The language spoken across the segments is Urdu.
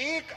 1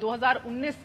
2019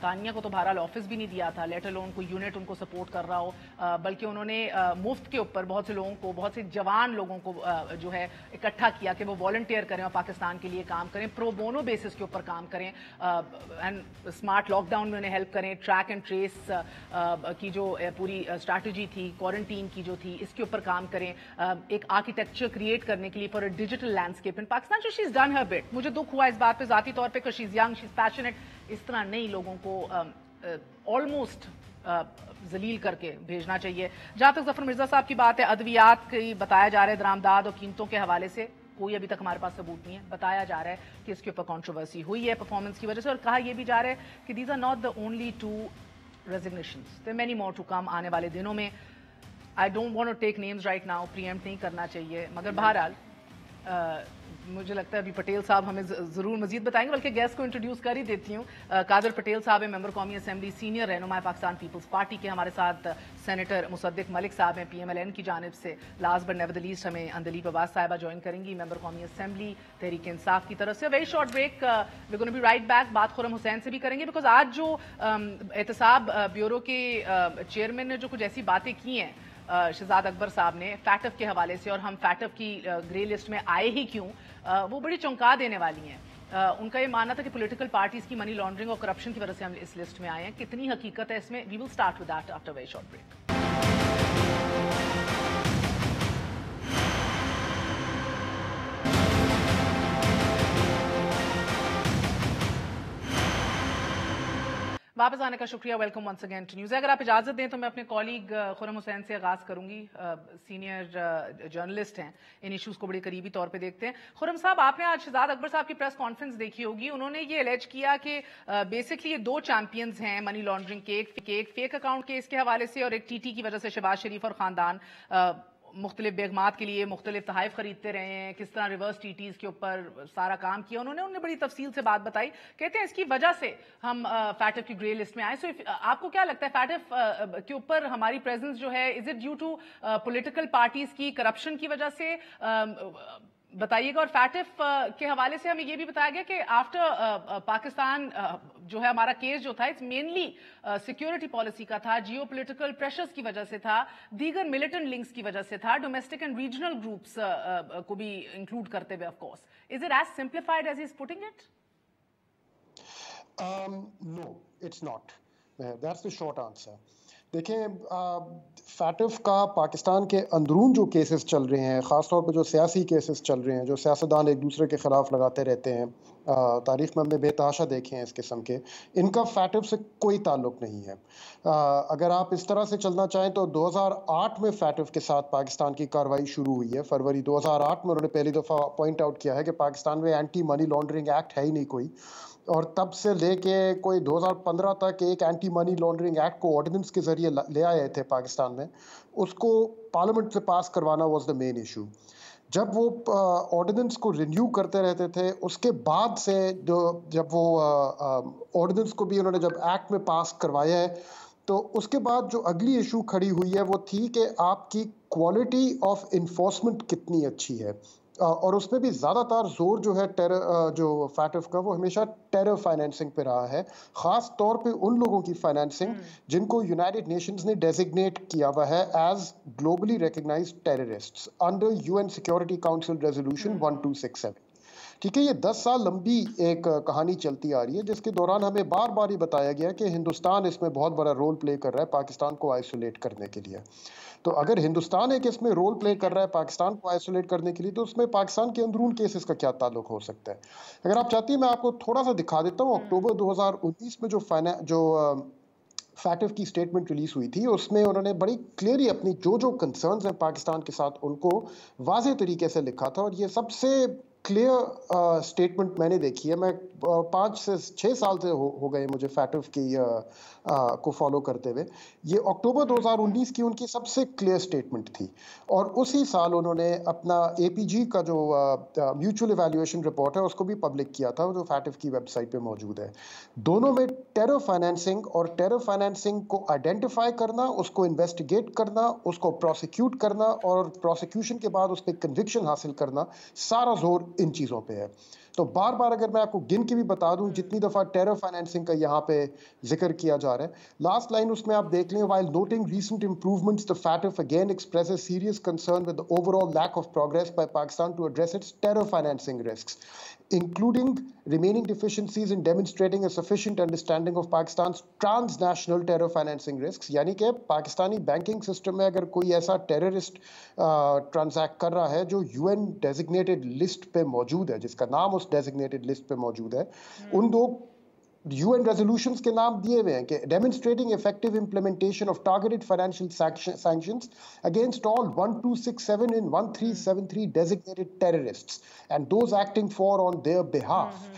کانیا کو تو بہرحال آفس بھی نہیں دیا تھا, لیٹ الون کوئی یونٹ ان کو سپورٹ کر رہا ہو, بلکہ انہوں نے مفت کے اوپر بہت سے لوگوں کو, بہت سے جوان لوگوں کو جو ہے اکٹھا کیا کہ وہ والنٹیئر کریں اور پاکستان کے لیے کام کریں, پرو بونو بیسس کے اوپر کام کریں, اینڈ اسمارٹ لاک ڈاؤن میں انہیں ہیلپ کریں, ٹریک اینڈ ٹریس کی جو پوری اسٹریٹجی تھی, کوارنٹین کی جو تھی, اس کے اوپر کام کریں, ایک آرکیٹیکچر کریٹ کرنے کے لیے for a digital landscape in Pakistan. She is done her but. مجھے دکھ ہوا اس بات پہ ذاتی طور پہ کہ شی از ینگ, شی از پیشنیٹ. اس طرح نئی لوگوں کو آلموسٹ ذلیل کر کے بھیجنا چاہیے. جہاں تک ظفر مرزا صاحب کی بات ہے, ادویات کی بتایا جا رہا ہے درآمدات اور قیمتوں کے حوالے سے کوئی ابھی تک ہمارے پاس ثبوت نہیں ہے. بتایا جا رہا ہے کہ اس کے اوپر کنٹروورسی ہوئی ہے پرفارمنس کی وجہ سے, اور کہا یہ بھی جا رہا ہے کہ these are not the only 2 resignations, there many more to come آنے والے دنوں میں. I don't want to take names right now, preempt نہیں کرنا چاہیے, مگر بہرحال مجھے لگتا ہے ابھی پٹیل صاحب ہمیں ضرور مزید بتائیں گے, بلکہ گیسٹ کو انٹروڈیوس کر ہی دیتی ہوں. قادر پٹیل صاحب ہیں, ممبر قومی اسمبلی, سینئر رہنما پاکستان پیپلز پارٹی کے. ہمارے ساتھ سینیٹر مصدق ملک صاحب ہیں PMLN کی جانب سے. Last but never the least ہمیں اندلیپ عباس صاحبہ جوائن کریں گی, ممبر قومی اسمبلی تحریک انصاف کی طرف سے. Very short break, we gonna be right back. بات خرم حسین سے بھی کریں گے, بیکاز آج جو احتساب بیورو کے چیئرمین نے جو کچھ ایسی باتیں کی ہیں شہزاد اکبر صاحب نے فیٹف کے حوالے سے, اور ہم فیٹف کی گرے لسٹ میں آئے ہی کیوں, وہ بڑی چونکا دینے والی ہیں. ان کا یہ ماننا تھا کہ پولیٹیکل پارٹیز کی منی لانڈرنگ اور کرپشن کی وجہ سے ہم اس لسٹ میں آئے ہیں. کتنی حقیقت ہے اس میں, we will start with that after very short break. واپس آنے کا شکریہ. Welcome once again to news. اگر آپ اجازت دیں تو میں اپنے کولیگ خرم حسین سے آغاز کروں گی, سینئر جرنلسٹ ہیں, ان ایشوز کو بڑے قریبی طور پہ دیکھتے ہیں. خرم صاحب, آپ نے آج شہزاد اکبر صاحب کی پریس کانفرنس دیکھی ہوگی. انہوں نے یہ الیج کیا کہ بیسکلی یہ 2 چیمپئنز ہیں منی لانڈرنگ کے, ایک فیک اکاؤنٹ کیس کے حوالے سے اور ایک TT کی وجہ سے شہباز شریف اور خاندان مختلف بیگمات کے لیے مختلف تحائف خریدتے رہے ہیں, کس طرح ریورس TTs کے اوپر سارا کام کیا. انہوں نے بڑی تفصیل سے بات بتائی. کہتے ہیں اس کی وجہ سے ہم فیٹف کی گرے لسٹ میں آئے. سو آپ کو کیا لگتا ہے فیٹف کے اوپر ہماری پریزنس جو ہے, is it due to political parties کی کرپشن کی وجہ سے, بتائیے گا. اور فیٹف کے حوالے سے ہمیں یہ بھی بتایا گیا کہ آفٹر پاکستان جو ہے ہمارا کیس جو تھا, اٹس مینلی سیکیورٹی پالیسی کا تھا, جیو پولیٹیکل پریشرز کی وجہ سے تھا, دیگر ملیٹنٹ لنکس کی وجہ سے تھا, ڈومیسٹک اینڈ ریجنل گروپس کو بھی انکلوڈ کرتے ہوئے. Of course, is it as simplified as he is putting it? No, it's not. That's the short answer. دیکھیں, فیٹف کا پاکستان کے اندرون جو کیسز چل رہے ہیں, خاص طور پہ جو سیاسی کیسز چل رہے ہیں, جو سیاستدان ایک دوسرے کے خلاف لگاتے رہتے ہیں, تاریخ میں ہم نے بے تحاشا دیکھے ہیں اس قسم کے, ان کا فیٹف سے کوئی تعلق نہیں ہے. اگر آپ اس طرح سے چلنا چاہیں تو 2008 میں فیٹف کے ساتھ پاکستان کی کارروائی شروع ہوئی ہے. فروری 2008 میں انہوں نے پہلی دفعہ پوائنٹ آؤٹ کیا ہے کہ پاکستان میں اینٹی منی لانڈرنگ ایکٹ ہے ہی نہیں کوئی, اور تب سے لے کے کوئی 2015 تک ایک اینٹی منی لانڈرنگ ایکٹ کو آرڈیننس کے ذریعے لے آئے تھے پاکستان میں. اس کو پارلیمنٹ سے پاس کروانا واز دا مین ایشو. جب وہ آرڈیننس کو رینیو کرتے رہتے تھے, اس کے بعد سے جب وہ آرڈیننس کو بھی انہوں نے جب ایکٹ میں پاس کروایا ہے, تو اس کے بعد جو اگلی ایشو کھڑی ہوئی ہے وہ تھی کہ آپ کی کوالٹی آف انفورسمنٹ کتنی اچھی ہے. اور اس میں بھی زیادہ تر زور جو ہے جو فیٹف کا, وہ ہمیشہ ٹیرر فائنینسنگ پہ رہا ہے, خاص طور پہ ان لوگوں کی فائنینسنگ جن کو یونائٹڈ نیشنز نے ڈیزگنیٹ کیا ہوا ہے as globally recognised terrorists under UN security council resolution 1267. ٹھیک ہے, یہ 10 سال لمبی ایک کہانی چلتی آ رہی ہے, جس کے دوران ہمیں بار بار یہ بتایا گیا کہ ہندوستان اس میں بہت بڑا رول پلے کر رہا ہے پاکستان کو آئسولیٹ کرنے کے لیے. تو اگر ہندوستان ایک اس میں رول پلے کر رہا ہے پاکستان کو آئسولیٹ کرنے کے لیے, تو اس میں پاکستان کے اندرون کیسز کا کیا تعلق ہو سکتا ہے؟ اگر آپ چاہتی ہیں میں آپ کو تھوڑا سا دکھا دیتا ہوں. اکتوبر 2019 میں جو فیٹف کی اسٹیٹمنٹ ریلیز ہوئی تھی, اس میں انہوں نے بڑی کلیئرلی اپنی جو کنسرنز ہیں پاکستان کے ساتھ ان کو واضح طریقے سے لکھا تھا. اور یہ سب سے کلیئر اسٹیٹمنٹ میں نے دیکھی ہے. میں 5 سے 6 سال سے ہو گئے مجھے فیٹف کی کو فالو کرتے ہوئے. یہ اکتوبر 2019 کی ان کی سب سے کلیئر اسٹیٹمنٹ تھی, اور اسی سال انہوں نے اپنا APG کا جو میوچل ایویلیویشن رپورٹ ہے اس کو بھی پبلک کیا تھا, جو فیٹف کی ویب سائٹ پہ موجود ہے. دونوں میں ٹیرر فائنینسنگ اور ٹیرر فائنینسنگ کو آئیڈینٹیفائی کرنا, اس کو انویسٹیگیٹ کرنا, اس کو پروسیکیوٹ کرنا, اور پروسیکیوشن کے بعد اس پہ کنوکشن حاصل کرنا, سارا زور ان چیزوں پہ ہے. تو بار بار اگر میں آپ کو گن کے بھی بتا دوں جتنی دفعہ ٹیرر فائنینسنگ کا یہاں پہ ذکر کیا جا رہا ہے, لاسٹ لائن اس میں آپ دیکھ لیں, while noting recent improvements the FATF again expresses serious concern with the overall lack of progress by Pakistan to address its terror financing risks, including remaining deficiencies in demonstrating a sufficient understanding of Pakistan's transnational terror financing risks. یعنی کہ پاکستانی بینکنگ سسٹم میں اگر کوئی ایسا ٹیررسٹ ٹرانزیکٹ کر رہا ہے جو یو این ڈیزگنیٹڈ لسٹ پہ موجود ہے, جس کا نام اس ڈیزگنیٹڈ لسٹ پہ موجود ہے, ان دو یو این ریزولوشنز کے نام دیے ہوئے ہیں کہ demonstrating effective implementation of targeted financial sanctions against all 1267 and 1373 designated terrorists and those acting for on their behalf,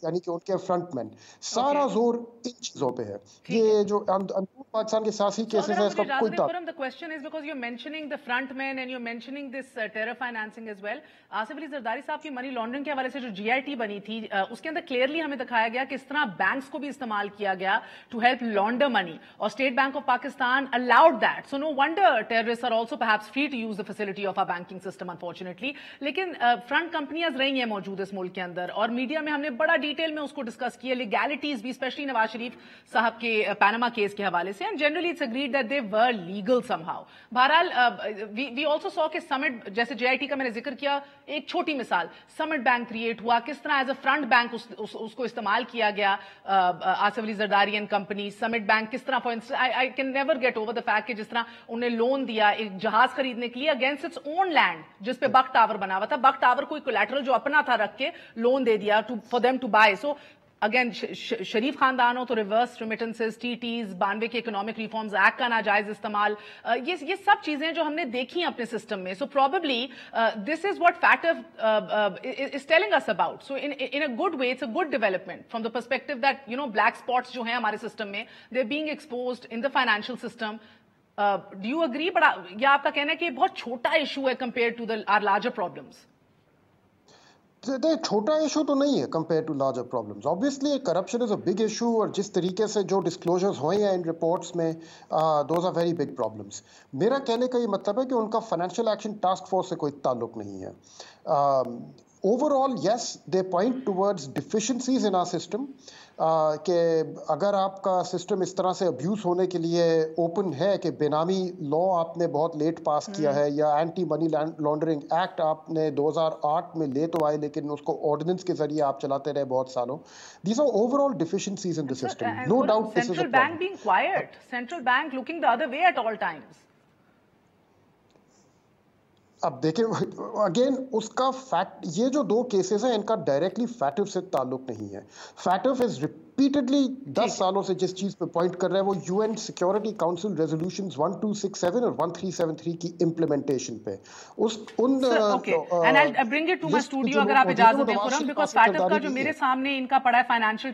یعنی کہ ان کے فرنٹ مین. سارا زور ان چیزوں پہ ہے. یہ جو پاکستان کے سیاسی کیسز ہیں اس کا کوئی the question is because you're mentioning the front men and you're mentioning this terror financing as well. Asif Ali Zardari صاحب کی منی لانڈرنگ کے حوالے سے جو جی آئی ٹی بنی تھی اس کے اندر کلیئرلی ہمیں دکھایا گیا کہ اس طرح بینکس کو بھی استعمال کیا گیا ٹو ہیلپ لانڈر منی, اور state bank of Pakistan allowed that. So no wonder terrorists are also perhaps free to use the facility of our banking system unfortunately. لیکن فرنٹ کمپنیاں رہی ہیں موجود اس ملک کے اندر, اور میڈیا میں ہم نے بڑا ڈیٹیل میں اس کو ڈسکس کیا, لیگیلٹیز بھی, اسپیشلی نواز شریف صاحب کے پینما کیس کے حوالے سے, and generally it's agreed that they were legal somehow. بہرحال وی آلسو سو کہ سمٹ, جیسے جے آئی ٹی کا میں نے ذکر کیا, ایک چھوٹی مثال, سمٹ بینک کریٹ ہوا, کس طرح ایز اے فرنٹ بینک اس کو استعمال کیا گیا Asif Ali Zardari and company. Summit bank کس طرح, for instance I can never get over the fact کہ جس طرح انہیں لون دیا ایک جہاز خریدنے کے لیے اگینسٹ اٹس اون لینڈ جس پہ بک ٹاور بنا ہوا تھا, بک ٹاور کوئی کولیٹرل جو اپنا تھا رکھ کے لون دے دیا for them to buy. So again Sharif خاندان ہو تو ریورس ریمیٹنسز, ٹی ٹیز, 92 کے اکنامک ریفارمز ایکٹ کا ناجائز استعمال, یہ سب چیزیں جو ہم نے دیکھی ہیں اپنے سسٹم میں. So probably this is what FATF is telling us about. So in a good way it's a good development from the perspective that you know black spots جو ہیں ہمارے سسٹم میں they are being exposed in the financial system. Do you agree? بڑا یا آپ کا کہنا ہے کہ یہ بہت چھوٹا ایشو ہے compare to our larger problems? چھوٹا ایشو تو نہیں ہے compare to larger problems. Obviously corruption is a big issue, اور جس طریقے سے جو ڈسکلوجرز ہوئے ہیں ان رپورٹس میں those are very big problems. میرا کہنے کا یہ مطلب ہے کہ ان کا فائنینشیل ایکشن ٹاسک فورس سے کوئی تعلق نہیں ہے. Overall yes they point towards deficiencies in our system, کہ اگر آپ کا سسٹم اس طرح سے ابیوز ہونے کے لیے اوپن ہے کہ بے نامی لا آپ نے بہت لیٹ پاس کیا ہے, یا اینٹی منی لانڈرنگ ایکٹ آپ نے 2008 میں لے تو آئے لیکن اس کو آرڈیننس کے ذریعے آپ چلاتے رہے بہت سالوں. These are overall deficiencies in the system. No doubt this is a problem. Central bank being quiet, central bank looking the other way at all times. اب دیکھیں اگین اس کا فیکٹ, یہ جو دو کیسز ہیں ان کا ڈائریکٹلی FATF سے تعلق نہیں ہے. FATF از ریپیٹڈلی 10 سالوں سے جس چیز پہ پوائنٹ کر رہا ہے وہ U N security council resolutions 1267 اور 1373 کی امپلیمنٹیشن پہ. اگر آپ اجازت دیں خرم, بیکاز FATF کا جو میرے سامنے ان کا پڑا ہے فائنینشیل,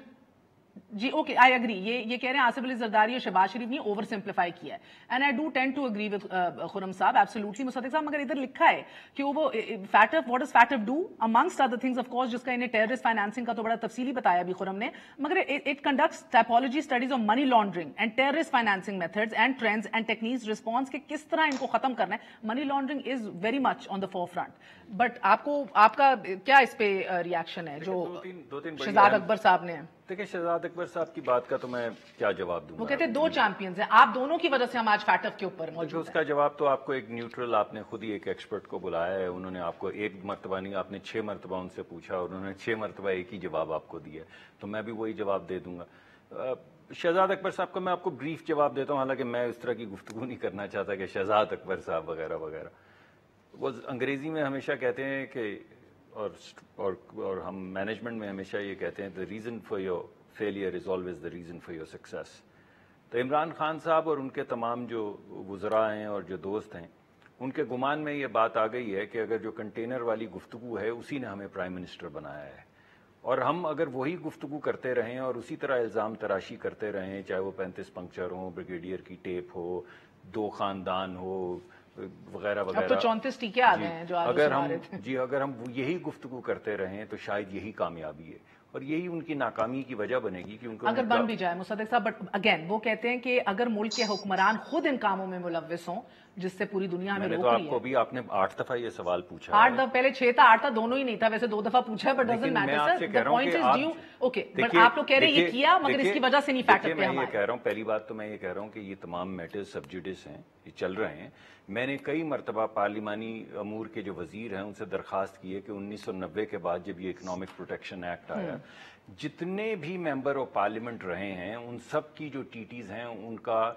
جی اوکے آئی اگری, یہ کہہ رہے ہیں آصف علی زرداری اور شہباز شریف نے اوور سمپلیفائی کیا ہے, and I do tend to agree with Khurram صاحب ایبسولوٹلی مصدق صاحب. مگر ادھر لکھا ہے کہ وہ FATF, what does FATF do amongst other things, of course جس کا انہیں ٹیررسٹ فائنینسنگ کا تو بڑا تفصیلی بتایا بھی خرم نے, مگر it conducts typology studies of money laundering and terrorist financing methods and trends and techniques response کے کس طرح ان کو ختم کرنا ہے. Money laundering is very much on the forefront, but آپ کا کیا اس پہ ریئیکشن ہے جو شہزاد اکبر صاحب نے؟ دیکھیں شہزاد اکبر صاحب کی بات کا تو میں کیا جواب دوں گا. وہ کہتے ہیں دو چیمپئنز ہیں, آپ دونوں کی وجہ سے ہم آج FATF کے اوپر موجود ہیں. اس کا جواب تو آپ کو ایک نیوٹرل, آپ نے خود ہی ایک ایکسپرٹ کو بلایا ہے, انہوں نے آپ کو ایک مرتبہ نہیں, آپ نے 6 مرتبہ ان سے پوچھا اور انہوں نے 6 مرتبہ ایک ہی جواب آپ کو دیا, تو میں بھی وہی جواب دے دوں گا. شہزاد اکبر صاحب کا میں آپ کو بریف جواب دیتا ہوں, حالانکہ میں اس طرح کی گفتگو نہیں کرنا چاہتا کہ شہزاد اکبر صاحب وغیرہ وغیرہ. وہ انگریزی میں ہمیشہ کہتے ہیں کہ, اور ہم مینجمنٹ میں ہمیشہ یہ کہتے ہیں, the reason for your failure is always the reason for your success. تو عمران خان صاحب اور ان کے تمام جو وزراء ہیں اور جو دوست ہیں, ان کے گمان میں یہ بات آ گئی ہے کہ اگر جو کنٹینر والی گفتگو ہے اسی نے ہمیں پرائم منسٹر بنایا ہے, اور ہم اگر وہی گفتگو کرتے رہیں اور اسی طرح الزام تراشی کرتے رہیں, چاہے وہ 35 پنکچر ہوں, بریگیڈیئر کی ٹیپ ہو, 2 خاندان ہو وغیرہ وغیرہ, اب تو 34 ٹیکے آ گئے ہیں جو اگر ہم یہی گفتگو کرتے رہیں تو شاید یہی کامیابی ہے, اور یہی ان کی ناکامی کی وجہ بنے گی کہ ان کو اگر بن بھی جائے مصدق صاحب. بٹ اگین وہ کہتے ہیں کہ اگر ملک کے حکمران خود ان کاموں میں ملوث ہوں جس سے پوری دنیا ہمیں میں نے روک تو رہی آپ کو ہے. بھی آپ نے 8 دفعہ یہ سوال پوچھا 8 دفعہ پہلے 6 تھا 8 تھا دونوں ہی نہیں تھا, ویسے 2 دفعہ پوچھا ہے, but doesn't matter sir, the point is due. Okay, but آپ لوگ کہہ رہے ہیں یہ کیا مگر اس کی وجہ سے نہیں فیکٹ پہ میں یہ کہہ رہا ہوں, پہلی بات تو میں یہ کہہ رہا ہوں کہ یہ تمام میٹرز سب جوڈس ہیں, یہ چل رہے ہیں. میں نے کئی مرتبہ پارلیمانی امور کے جو وزیر ہیں ان سے درخواست کی ہے کہ 1990 کے بعد جب یہ اکنامک پروٹیکشن ایکٹ آیا, جتنے بھی ممبر آف پارلیمنٹ رہے ہیں ان سب کی جو ٹی ٹیز ہیں ان کا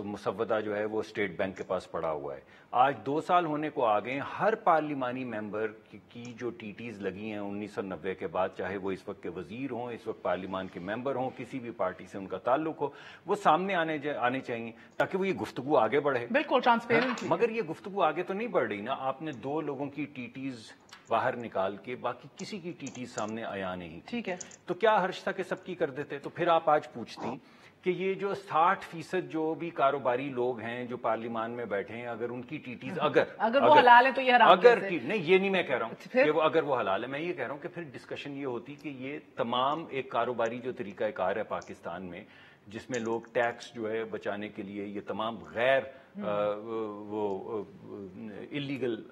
مسودہ جو ہے وہ اسٹیٹ بینک کے پاس پڑا ہوا ہے. آج 2 سال ہونے کو آ گئے, ہر پارلیمانی ممبر کی جو ٹی ٹیز لگی ہیں 1990 کے بعد, چاہے وہ اس وقت کے وزیر ہوں, اس وقت پارلیمان کے ممبر ہوں, کسی بھی پارٹی سے ان کا تعلق ہو, وہ سامنے آنے چاہیے تاکہ وہ یہ گفتگو آگے بڑھے. بالکل ٹرانسپیرنٹ. مگر یہ گفتگو آگے تو نہیں بڑھ رہی نا. آپ نے 2 لوگوں کی ٹی ٹیز باہر نکال کے باقی کسی کی ٹی ٹیز سامنے آیا نہیں. ٹھیک ہے, تو کیا حرج تھا کہ سب کی کر دیتے؟ تو پھر آپ آج پوچھتی کہ یہ جو 60% جو بھی کاروباری لوگ ہیں جو پارلیمان میں بیٹھے ہیں, اگر ان کی ٹی ٹیز اگر وہ حلال ہے تو یہ حرام اگر نہیں, یہ نہیں میں کہہ رہا ہوں کہ وہ اگر وہ حلال ہے, میں یہ کہہ رہا ہوں کہ پھر ڈسکشن یہ ہوتی کہ یہ تمام ایک کاروباری جو طریقہ کار ہے پاکستان میں, جس میں لوگ ٹیکس جو ہے بچانے کے لیے یہ تمام غیر وہ اللیگل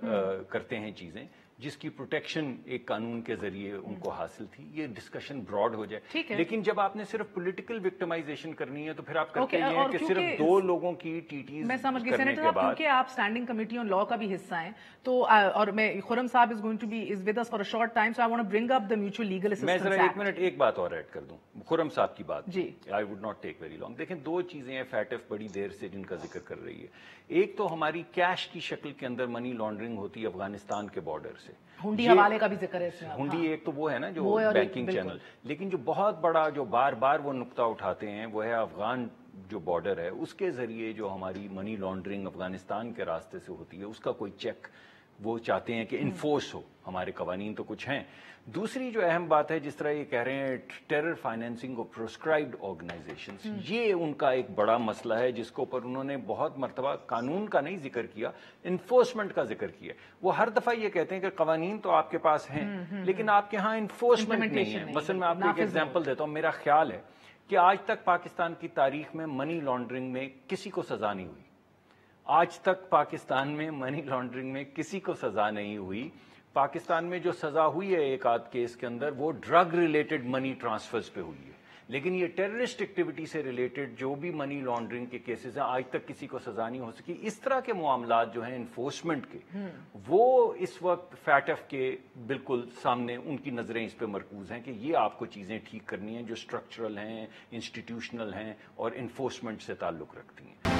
کرتے ہیں چیزیں, جس کی پروٹیکشن ایک قانون کے ذریعے ان کو حاصل تھی, یہ ڈسکشن براڈ ہو جائے. لیکن جب آپ نے صرف پولیٹیکل وکٹمائزیشن کرنی ہے تو پھر آپ کرتے یہ ہیں کہ صرف 2 لوگوں کی ٹی ٹیز. میں سمجھ گئی سینیٹر صاحب, کیونکہ آپ اسٹینڈنگ کمیٹی آن لا کا بھی حصہ ہیں, تو اور میں خرم صاحب is going to be is with us for a short time, so I want to bring up the mutual legal assistance act. میں ذرا 1 منٹ ایک بات اور ایڈ کر دوں خرم صاحب کی بات. جی, I would not take very long. دیکھیں 2 چیزیں ہیں فیٹف بڑی دیر سے جن کا ذکر کر رہی ہے. ایک تو ہماری کیش کی شکل کے اندر منی لانڈرنگ ہوتی ہے افغانستان کے بارڈر سے. ہنڈی حوالے کا بھی ذکر ہے اس میں. ہنڈی ایک تو وہ ہے نا جو بینکنگ چینل, لیکن جو بہت بڑا جو بار بار وہ نقطہ اٹھاتے ہیں وہ ہے افغان جو بارڈر ہے, اس کے ذریعے جو ہماری منی لانڈرنگ افغانستان کے راستے سے ہوتی ہے, اس کا کوئی چیک وہ چاہتے ہیں کہ انفورس ہو. ہمارے قوانین تو کچھ ہیں. دوسری جو اہم بات ہے, جس طرح یہ کہہ رہے ہیں terror financing of proscribed organizations, یہ ان کا ایک بڑا مسئلہ ہے جس کو پر انہوں نے بہت مرتبہ قانون کا نہیں ذکر کیا, انفورسمنٹ کا ذکر کیا. وہ ہر دفعہ یہ کہتے ہیں کہ قوانین تو آپ کے پاس ہیں لیکن آپ کے ہاں انفورسمنٹ نہیں ہے. مثلا میں آپ کو ایک ایگزامپل دیتا ہوں. میرا خیال ہے کہ آج تک پاکستان کی تاریخ میں منی لانڈرنگ میں کسی کو سزا نہیں ہوئی. آج تک پاکستان میں منی لانڈرنگ میں کسی کو سزا نہیں ہوئی. پاکستان میں جو سزا ہوئی ہے ایک آدھ کیس کے اندر وہ ڈرگ ریلیٹڈ منی ٹرانسفرز پہ ہوئی ہے, لیکن یہ ٹیررسٹ ایکٹیویٹی سے ریلیٹڈ جو بھی منی لانڈرنگ کے کیسز ہیں آج تک کسی کو سزا نہیں ہو سکی. اس طرح کے معاملات جو ہیں انفورسمنٹ کے, وہ اس وقت فیٹف کے بالکل سامنے ان کی نظریں اس پہ مرکوز ہیں کہ یہ آپ کو چیزیں ٹھیک کرنی ہیں جو اسٹرکچرل ہیں, انسٹیٹیوشنل ہیں اور انفورسمنٹ سے تعلق رکھتی ہیں.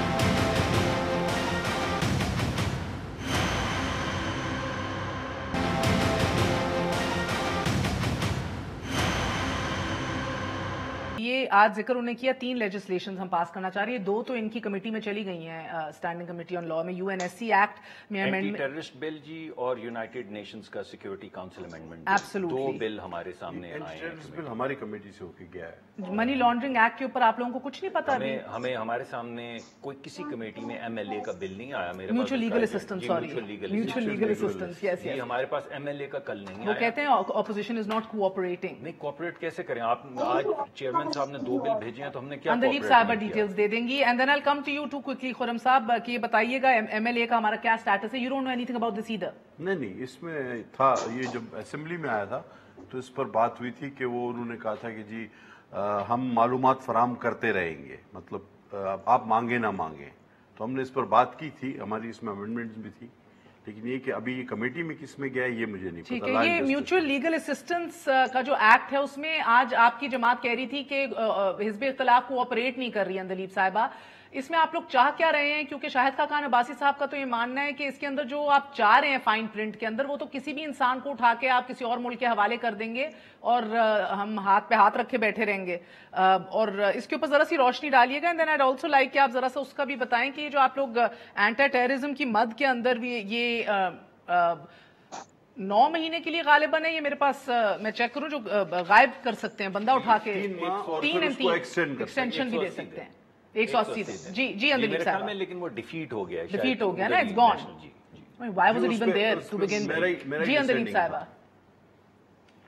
یہ آج ذکر انہوں نے کیا 3 لیجسلیشنز ہم پاس کرنا چاہ رہی ہیں, 2 تو ان کی کمیٹی میں چلی گئی ہیں اسٹینڈنگ کمیٹی آن لا میں. UNSC ایکٹ میں اینٹی ٹیررسٹ بل جی اور یونائٹڈ نیشنز کا سیکورٹی کاؤنسل امینڈمنٹ, 2 بل ہمارے سامنے آئے ہیں. بل ہماری کمیٹی سے ہو کے گیا ہے. منی لانڈرنگ ایکٹ کے اوپر آپ لوگوں کو کچھ نہیں پتا؟ ہمیں ہمارے سامنے کوئی کسی کمیٹی میں MLA کا بل نہیں آیا. میرے mutual legal assistance, sorry mutual legal assistance, yes yes, ہمارے پاس MLA کا کل نہیں وہ کہتے ہیں اپوزیشن از ناٹ کوآپریٹنگ. نہیں کوآپریٹ کیسے کریں آپ؟ آج چیئرمین صاحب نے 2 بل بھیجے ہیں تو ہم نے کیا؟ اندلیب صاحبہ ڈیٹیلز دے دیں گی. And then I come to you to quickly Khurram صاحب, کہ یہ بتائیے گا MLA کا ہمارا کیا اسٹیٹس ہے؟ You don't know anything about this either. نہیں, اس میں تھا, یہ جب اسمبلی میں آیا تھا تو اس پر بات ہوئی تھی کہ وہ انہوں نے کہا تھا کہ جی ہم معلومات فراہم کرتے رہیں گے, مطلب آپ مانگیں نہ مانگیں. تو ہم نے اس پر بات کی تھی, ہماری اس میں امینڈمنٹس بھی تھی, لیکن یہ کہ ابھی یہ کمیٹی میں کس میں گیا ہے یہ مجھے نہیں پتا. ٹھیک ہے, یہ میوچل لیگل اسسٹنس کا جو ایکٹ ہے اس میں آج آپ کی جماعت کہہ رہی تھی کہ حزب اختلاف کوآپریٹ نہیں کر رہی ہے. اندلیب صاحبہ, اس میں آپ لوگ چاہ کیا رہے ہیں؟ کیونکہ شاہد خاقان عباسی صاحب کا تو یہ ماننا ہے کہ اس کے اندر جو آپ چاہ رہے ہیں فائن پرنٹ کے اندر, وہ تو کسی بھی انسان کو اٹھا کے آپ کسی اور ملک کے حوالے کر دیں گے اور ہم ہاتھ پہ ہاتھ رکھے بیٹھے رہیں گے. اور اس کے اوپر ذرا سی روشنی ڈالیے گا. And then I'd also like کہ آپ ذرا سا اس کا بھی بتائیں کہ جو آپ لوگ اینٹی ٹیررزم کی مد کے اندر بھی یہ 9 مہینے کے لیے غالباً ہے, یہ میرے پاس میں چیک کروں, جو غائب کر سکتے ہیں بندہ اٹھا کے 3 ایکسٹینشن بھی دے سکتے ہیں 180. جی اندلیب صاحب, لیکن وہ ڈیفیٹ ہو گیا نا, it's gone. Why was it even there to begin? جی اندلیب صاحبہ.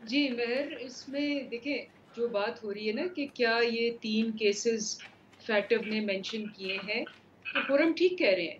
جی مہر, اس میں دیکھیں جو بات ہو رہی ہے نا کہ کیا یہ 3 کیسز فیٹو نے مینشن کیے ہیں, تو خرم ٹھیک کہہ رہے ہیں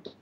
2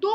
2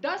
10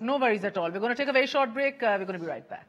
No worries at all. We're going to take a very short break. We're going to be right back.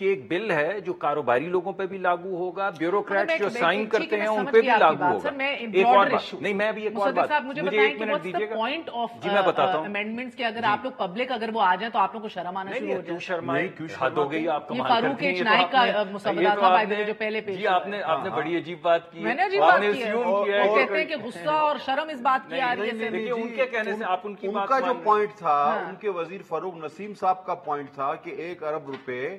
کہ ایک بل ہے جو کاروباری لوگوں پہ بھی لاگو ہوگا, بیوروکریٹ جو سائن کرتے ہیں ان سمجھ پہ گئی بھی آپ کی لاگو بات. ہوگا. سر میں ایک اور broader بات issue. نہیں, میں بھی ایک اور مصدق بات, صاحب مجھے مجھے بتائیں ایک کہ منٹ what's the دیجیے گا. point of جی میں بتاتا ہوں. amendments کہ اگر آپ لوگ پبلک اگر وہ آ جائیں تو آپ لوگوں کو شرم آنا شروع ہو کیوں جائے. شرمائے, حد ہو گئی آپ یہ کمال فاروق کرتے ہیں. اجنائی کا مسودہ تھا بائی دا وے جو پہلے پیش جی آپ نے بڑی عجیب بات کی میں ہے, نے عجیب آپ بات نے کی ہے. assume کیا ہے وہ کہ کہتے ہیں کہ غصہ اور شرم اس بات کی آ رہی ہے. دیکھیے ان کے کہنے سے آپ ان کی بات کا جو پوائنٹ تھا, ہاں. ان کے وزیر فاروق نسیم صاحب کا پوائنٹ تھا کہ 1 ارب روپے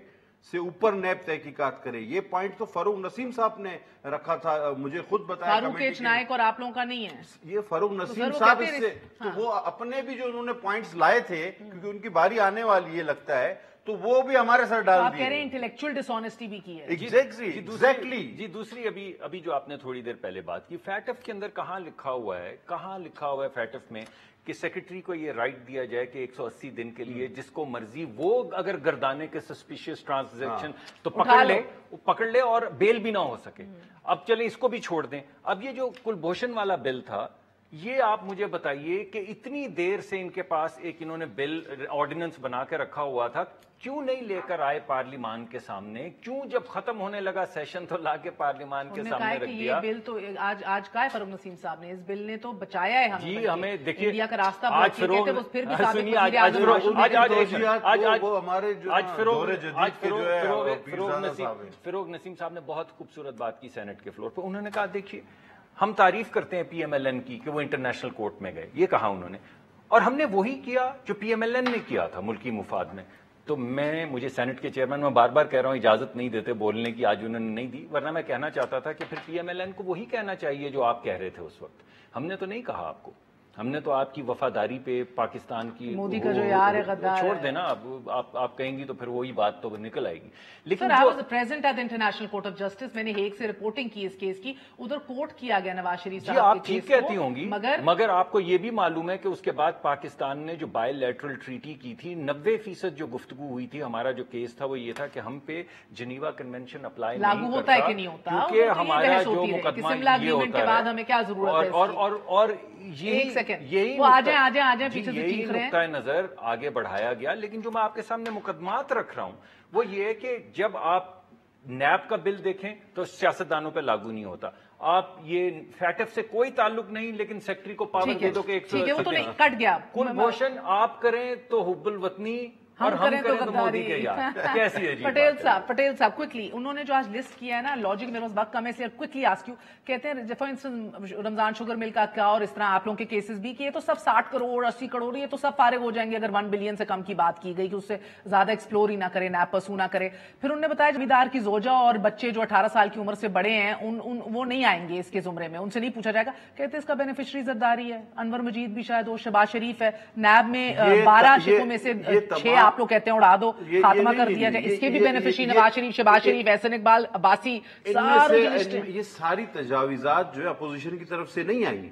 سے اوپر نیب تحقیقات کرے. یہ پوائنٹ تو فاروق نسیم صاحب نے رکھا تھا, مجھے خود بتایا. فاروق اجنائی اور آپ لوگوں کا نہیں ہے یہ فاروق نسیم صاحب اس سے تو وہ اپنے بھی جو انہوں نے پوائنٹس لائے تھے, کیونکہ ان کی باری آنے والی ہے لگتا ہے, تو وہ بھی ہمارے سر ڈال آپ کہہ رہے ہیں دیے. انٹلیکچوئل ڈس آنیسٹی بھی کی ہے. ایگزیکٹلی. جی دوسری ابھی جو آپ نے تھوڑی دیر پہلے بات کی, فیٹف کے اندر کہاں لکھا ہوا ہے فیٹف میں کہ سیکرٹری کو یہ رائٹ دیا جائے کہ 180 دن کے لیے جس کو مرضی وہ اگر گردانے کے سسپیشیس ٹرانزیکشن تو پکڑ لے اور بیل بھی نہ ہو سکے. اب چلیں اس کو بھی چھوڑ دیں. اب یہ جو کلبھوشن والا بل تھا, یہ آپ مجھے بتائیے کہ اتنی دیر سے ان کے پاس ایک انہوں نے بل آرڈیننس بنا کے رکھا ہوا تھا, کیوں نہیں لے کر آئے پارلیمان کے سامنے؟ کیوں جب ختم ہونے لگا سیشن تو لا کے پارلیمان کے سامنے رکھ دیا؟ یہ بل تو آج کا ہے فاروق نسیم صاحب نے, اس بل نے تو بچایا ہے ہمیں. جی ہمیں دیکھیے انڈیا کا راستہ پھر بھی فاروق نسیم صاحب نے بہت خوبصورت بات کی سینٹ کے فلور پہ. انہوں نے کہا دیکھیے ہم تعریف کرتے ہیں پی ایم ایل این کی کہ وہ انٹرنیشنل کورٹ میں گئے, یہ کہا انہوں نے, اور ہم نے وہی کیا جو پی ایم ایل این نے کیا تھا ملکی مفاد میں. تو مجھے سینٹ کے چیئرمین, میں بار بار کہہ رہا ہوں اجازت نہیں دیتے بولنے کی, آج انہوں نے نہیں دی, ورنہ میں کہنا چاہتا تھا کہ پھر پی ایم ایل این کو وہی کہنا چاہیے جو آپ کہہ رہے تھے اس وقت. ہم نے تو نہیں کہا آپ کو, ہم نے تو آپ کی وفاداری پہ پاکستان کی مودی کا جو یار ہے غدار چھوڑ دینا. اب آپ کہیں گی تو پھر وہی بات تو نکل آئے گی. لیکن present at international court of justice, میں نے ہیگ سے رپورٹنگ کی اس کیس کی, ادھر کورٹ کیا گیا نواز شریف صاحب. جی آپ ٹھیک کہتی ہوں گی, مگر آپ کو یہ بھی معلوم ہے کہ اس کے بعد پاکستان نے جو بائی لیٹرل ٹریٹی کی تھی, 90% جو گفتگو ہوئی تھی, ہمارا جو کیس تھا وہ یہ تھا کہ ہم پہ جنیوا کنونشن اپلائی لاگو ہوتا ہے کہ نہیں ہوتا, کیونکہ ہمارا جو مقدمہ یہ ہوتا ہے, بعد ہمیں کیا ضرورت ہے, اور یہی نقطہ نظر آگے بڑھایا گیا. لیکن جو میں آپ کے سامنے مقدمات رکھ رہا ہوں وہ یہ کہ جب آپ نیب کا بل دیکھیں تو سیاستدانوں پہ لاگو نہیں ہوتا. آپ یہ فیٹف سے کوئی تعلق نہیں, لیکن سیکٹری کو پاور دے دو کہ 180 کٹ گیا. کلبھوشن آپ کریں تو حب الوطنی اور ہم کریں تو مودی کے یار. کیسی ہے پٹیل صاحب کوئکلی, انہوں نے جو آج لسٹ کیا ہے نا, لاجک میرے پاس وقت کم ہے اس لیے کوئکلی آسک یو, کہتے ہیں for instance Ramzan sugar mill کا کیا, اور اس طرح آپ لوگوں کے کیسز بھی کہ یہ تو سب 60 کروڑ 80 کروڑ یہ تو سب فارغ ہو جائیں گے اگر 1 بلین سے کم کی بات کی گئی, کہ اس سے زیادہ ایکسپلور ہی نہ کرے, نیب پرسو نہ کرے. پھر انہوں نے بتایا جمیندار کی زوجہ اور بچے جو 18 سال کی عمر سے بڑے ہیں وہ نہیں آئیں گے اس کے زمرے میں, ان سے نہیں پوچھا جائے گا. کہتے اس کا بینیفیشری زرداری ہے, انور مجید بھی شاید ہو, شہباز شریف ہے, نیب میں 12 شکوں میں سے 6 آپ لوگ کہتے ہیں اڑا دو, خاتمہ کر دیا جائے. اس کے بھی بینیفیشری نواز شریف, شہباز شریف, احسن اقبال, عباسی, یہ ساری تجاویزات جو ہے اپوزیشن کی طرف سے نہیں آئی,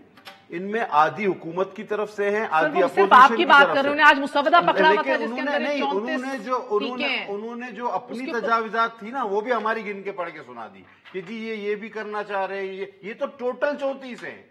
ان میں آدھی حکومت کی طرف سے ہیں, آدھی اپوزیشن کی بات کر رہے ہیں. آج مسودہ پکڑا ہوا تھا جس کے اندر انہوں نے جو اپنی تجاویزات تھی نا وہ بھی ہماری گن کے پڑھ کے سنا دی کہ جی یہ بھی کرنا چاہ رہے ہیں. یہ تو ٹوٹل 34 ہیں,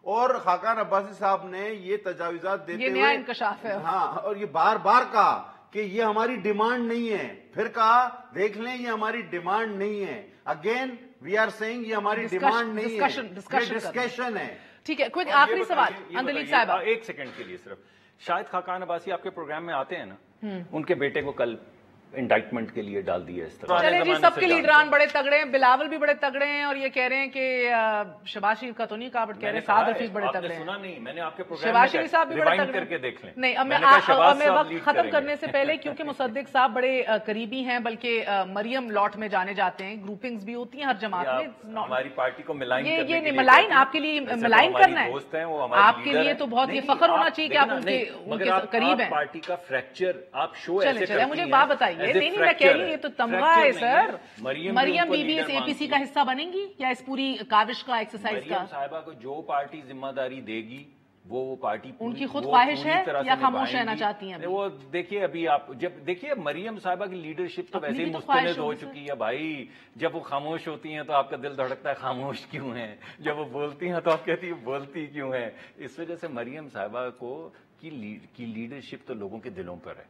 اور خاقان عباسی صاحب نے یہ تجاویزات دیتے ہوئے, یہ نیا انکشاف ہے, ہاں, اور یہ بار بار کہا کہ یہ ہماری ڈیمانڈ نہیں ہے. پھر کہا دیکھ لیں یہ ہماری ڈیمانڈ نہیں ہے. اگین وی آر سیئنگ یہ ہماری ڈیمانڈ نہیں ہے, ڈسکشن ہے. ٹھیک ہے. کوئی آخری سوال اندلیب صاحبہ, ایک سیکنڈ کے لیے صرف, شاید خاقان عباسی آپ کے پروگرام میں آتے ہیں نا, ان کے بیٹے کو کل انڈائٹمنٹ کے لیے ڈال دیا اس طرح. چلے جی, سب کے لیڈران بڑے تگڑے ہیں, بلاول بھی بڑے تگڑے ہیں, اور یہ کہہ رہے ہیں کہ شہباز شریف کا تو نہیں کہا, بٹ کہہ رہے ہیں سعد حفیظ بڑے تگڑے ہیں. سنا نہیں میں نے آپ کے پروگرام شہباز شریف صاحب بھی بڑے تگڑے کر کے دیکھ لیں. نہیں, اب میں وقت ختم کرنے سے پہلے, کیونکہ مصدق صاحب بڑے قریبی ہیں, بلکہ مریم لاٹ میں جانے جاتے ہیں, گروپنگز بھی ہوتی ہیں ہر جماعت میں. ہماری پارٹی کو ملائن کرنے کے لیے, ملائن آپ کے لیے ملائن کرنا ہے, آپ کے لیے تو بہت یہ فخر ہونا چاہیے کہ آپ ان کے قریب ہیں. پارٹی کا فریکچر آپ شو ایسے کرتی ہیں. مجھے بات بتائیے, نہیں میں کہہ رہی ہوں یہ تو تمغہ ہے سر. مریم بی بی اس اے پی سی کا حصہ بنیں گی یا اس پوری کاوش کا ایکسرسائز کا؟ مریم صاحبہ کو جو پارٹی ذمہ داری دے گی وہ پارٹی ان کی خود خواہش ہے یا خاموش رہنا چاہتی ہیں؟ وہ دیکھیے ابھی آپ جب دیکھیے مریم صاحبہ کی لیڈرشپ تو ویسے ہی مستند ہو چکی ہے بھائی. جب وہ خاموش ہوتی ہیں تو آپ کا دل دھڑکتا ہے خاموش کیوں ہیں, جب وہ بولتی ہیں تو آپ کہتی ہیں بولتی کیوں ہیں. اس وجہ سے مریم صاحبہ کی لیڈرشپ تو لوگوں کے دلوں پر ہے.